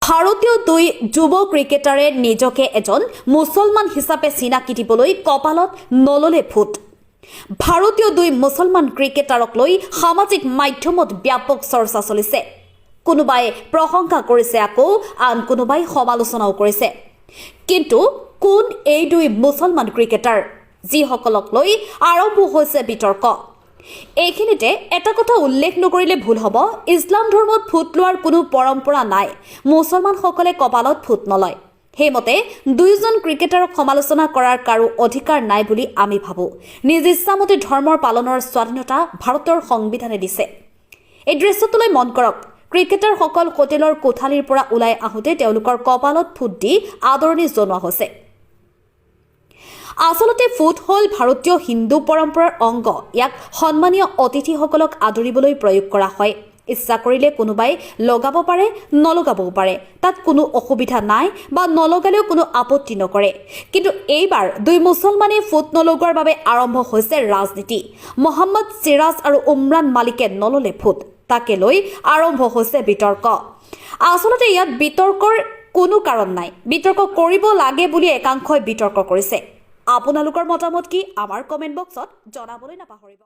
ভাৰতীয় দুই যুৱ ক্ৰিকেটাৰে নিজকে এজন মুছলমান হিচাপে চিনাকি দিবলৈ কপালত নললে ফুট। ভাৰতীয় দুই মুছলমান ক্ৰিকেটাৰক লৈ সামাজিক মাধ্যমত ব্যাপক চৰ্চা চলিছে। কোনোবাই প্ৰশংসা কৰিছে, আকৌ আন কোনোবাই সমালোচনাও কৰিছে। কিন্তু কোন এই দুই মুছলমান ক্ৰিকেটাৰ যিসকলক লৈ আৰম্ভ হৈছে বিতৰ্ক? এইখিনিতে এটা কথা উল্লেখ নকৰিলে ভুল হ'ব, ইছলাম ধৰ্মত ফুট লোৱাৰ কোনো পৰম্পৰা নাই। মুছলমানসকলে কপালত ফুট নলয়। সেইমতে দুয়োজন ক্ৰিকেটাৰক সমালোচনা কৰাৰ কাৰো অধিকাৰ নাই বুলি আমি ভাবোঁ। নিজ ইচ্ছামতে ধৰ্মৰ পালনৰ স্বাধীনতা ভাৰতৰ সংবিধানে দিছে। এই দৃশ্যটোলৈ মন কৰক। ক্ৰিকেটাৰসকল হোটেলৰ কোঠালিৰ পৰা ওলাই আহোঁতে তেওঁলোকৰ কপালত ফুট দি আদৰণি জনোৱা হৈছে। আচলতে ফুট হ'ল ভাৰতীয় হিন্দু পৰম্পৰাৰ অংগ। ইয়াক সন্মানীয় অতিথিসকলক আদৰিবলৈ প্ৰয়োগ কৰা হয়। ইচ্ছা কৰিলে কোনোবাই লগাব পাৰে, নলগাবও পাৰে। তাত কোনো অসুবিধা নাই বা নলগালেও কোনো আপত্তি নকৰে। কিন্তু এইবাৰ দুই মুছলমানে ফুট নলগোৱাৰ বাবে আৰম্ভ হৈছে ৰাজনীতি। মহম্মদ চিৰাজ আৰু উমৰান মালিকে নললে ফুট, তাকে লৈ আৰম্ভ হৈছে বিতৰ্ক। আচলতে ইয়াত বিতৰ্কৰ কোনো কাৰণ নাই। বিতৰ্ক কৰিব লাগে বুলি একাংশই বিতৰ্ক কৰিছে। আপোনালোকৰ মতামত কি? আমাৰ কমেণ্ট বক্সত জনাবলৈ নাপাহৰিব।